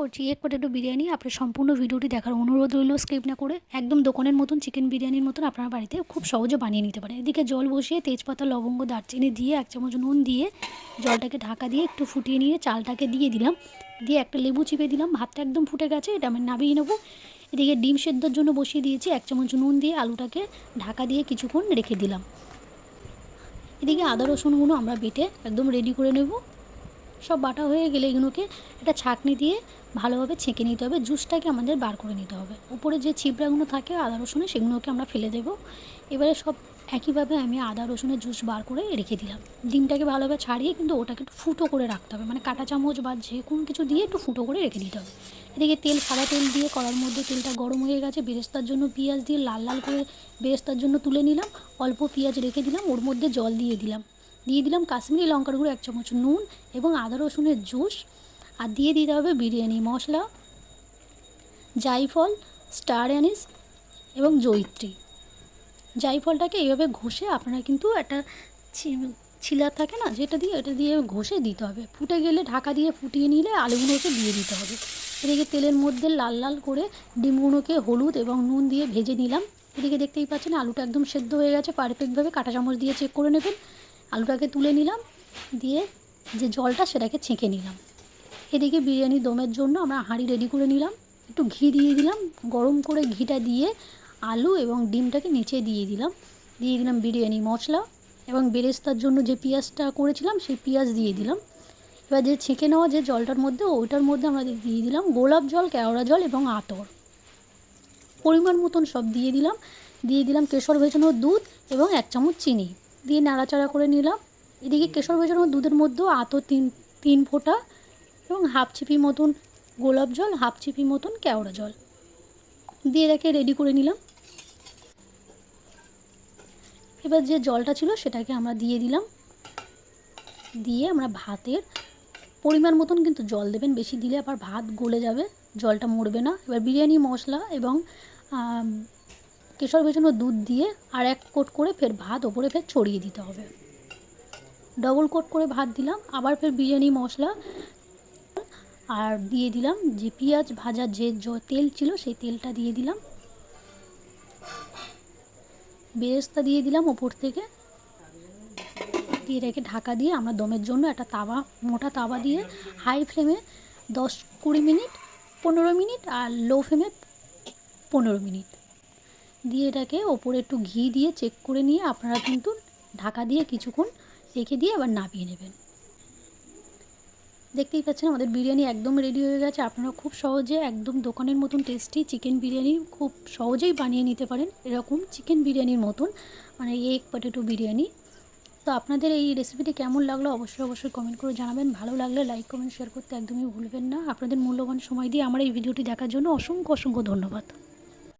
করছি egg potato biryani. আপনার সম্পূর্ণ ভিডিওটি দেখার অনুরোধ রইল, স্কিপ না করে। একদম দোকানের মতন চিকেন বিরিয়ানির মতন আপনারা বাড়িতে খুব সহজে বানিয়ে নিতে পারেন। এদিকে জল বসিয়ে তেজপাতা, লবঙ্গ, দারচিনি দিয়ে 1 চামচ নুন দিয়ে জলটাকে ঢাকা দিয়ে একটু ফুটিয়ে নিয়ে চালটাকে দিয়ে দিলাম। দিয়ে একটা লেবু চিপে দিলাম। ভাতটা একদম ফুটে গেছে, এটা আমি নামিয়ে নেবো। এদিকে ডিম সেদ্ধর জন্য বসিয়ে দিয়েছি। 1 চামচ নুন দিয়ে আলুটাকে ঢাকা দিয়ে কিছুক্ষণ রেখে দিলাম। এদিকে আদা রসুনগুলো আমরা বেটে একদম রেডি করে নেব। সব বাটা হয়ে গেলে এগুলোকে একটা ছাঁকনি দিয়ে ভালোভাবে ছেঁকে নিতে হবে। জুসটাকে আমাদের বার করে নিতে হবে। উপরে যে ছিবড়াগুলো থাকে আদা রসুনের, সেগুলোকে আমরা ফেলে দেব। এবারে সব একইভাবে আমি আদা রসুনের জুস বার করে রেখে দিলাম। ডিমটাকে ভালোভাবে ছাড়িয়ে কিন্তু ওটাকে একটু ফুটো করে রাখতে হবে, মানে কাঁটা চামচ বা যে কোনো কিছু দিয়ে একটু ফুটো করে রেখে দিতে হবে। এদিকে সাদা তেল দিয়ে কড়ার মধ্যে তেলটা গরম হয়ে গেছে। বেরেস্তার জন্য পেঁয়াজ দিয়ে লাল লাল করে বেরেস্তার জন্য তুলে নিলাম। অল্প পেঁয়াজ রেখে দিলাম, ওর মধ্যে জল দিয়ে দিলাম কাশ্মীরি লঙ্কার গুঁড়ো 1 চামচ, নুন এবং আদা রসুনের জুস। আর দিয়ে দিতে হবে বিরিয়ানি মশলা, জায়ফল, স্টার অ্যানিস এবং জয়িত্রী। জায়ফলটাকে এইভাবে ঘষে আপনারা কিন্তু একটা ছিলার থাকে না, যেটা দিয়ে এটা দিয়ে ঘষে দিতে হবে। ফুটে গেলে ঢাকা দিয়ে ফুটিয়ে নিলে আলুগুলোকে দিয়ে দিতে হবে। এদিকে তেলের মধ্যে লাল লাল করে ডিমগুলোকে হলুদ এবং নুন দিয়ে ভেজে নিলাম। এদিকে দেখতেই পাচ্ছেন আলুটা একদম সেদ্ধ হয়ে গেছে পারফেক্টভাবে। কাঁটা চামচ দিয়ে চেক করে নেবেন। আলুটাকে তুলে নিলাম, দিয়ে যে জলটা সেটাকে ছেঁকে নিলাম। এদিকে বিরিয়ানি দমের জন্য আমরা হাঁড়ি রেডি করে নিলাম। একটু ঘি দিয়ে দিলাম। গরম করে ঘিটা দিয়ে আলু এবং ডিমটাকে নিচে দিয়ে দিলাম বিরিয়ানি মশলা এবং বেরেস্তার জন্য যে পেঁয়াজটা করেছিলাম সেই পেঁয়াজ দিয়ে দিলাম। এবার যে ছেঁকে নেওয়া যে জলটার মধ্যে, ওইটার মধ্যে আমরা দিয়ে দিলাম গোলাপ জল, কেওড়া জল এবং আতর পরিমাণ মতন সব দিয়ে দিলাম কেশর ভেজানো দুধ এবং 1 চামচ চিনি দিয়ে নাড়াচাড়া করে নিলাম। এদিকে কেশর ভেজানো দুধের মধ্যেও আতর 3 ফোঁটা এবং হাফ চিপি মতন গোলাপ জল, হাফ চিপি মতন কেওড়া জল দিয়ে রেখে রেডি করে নিলাম। এবার যে জলটা ছিল সেটাকে আমরা দিয়ে দিলাম। দিয়ে আমরা ভাতের পরিমাণ মতন কিন্তু জল দেবেন, বেশি দিলে আবার ভাত গলে যাবে, জলটা মরবে না। এবার বিরিয়ানি মশলা এবং কেশর ভেজানো দুধ দিয়ে আর 1 কোট করে ফের ভাত ওপরে ফের ছড়িয়ে দিতে হবে। ডবল কোট করে ভাত দিলাম। আবার ফের বিরিয়ানি মশলা আর দিয়ে দিলাম যে পেঁয়াজ ভাজার যে তেল ছিল সেই তেলটা দিয়ে দিলাম। বেরেস্তা দিয়ে দিলাম ওপর থেকে, দিয়ে রেখে ঢাকা দিয়ে আমরা দমের জন্য একটা মোটা তাওয়া দিয়ে হাই ফ্লেমে 10-20 মিনিট, 15 মিনিট আর লো ফ্লেমে 15 মিনিট দিয়ে এটাকে ওপরে একটু ঘি দিয়ে চেক করে নিয়ে আপনারা কিন্তু ঢাকা দিয়ে কিছুক্ষণ রেখে দিয়ে আবার নামিয়ে নেবেন। দেখতেই পাচ্ছেন আমাদের বিরিয়ানি একদম রেডি হয়ে গেছে। আপনারা খুব সহজে একদম দোকানের মতন টেস্টি চিকেন বিরিয়ানি খুব সহজেই বানিয়ে নিতে পারেন, এরকম চিকেন বিরিয়ানির মতন, মানে এগ পটেটো বিরিয়ানি। তো আপনাদের এই রেসিপিটি কেমন লাগলো অবশ্যই কমেন্ট করে জানাবেন। ভালো লাগলে লাইক, কমেন্ট, শেয়ার করতে একদমই ভুলবেন না। আপনাদের মূল্যবান সময় দিয়ে আমার এই ভিডিওটি দেখার জন্য অসংখ্য ধন্যবাদ।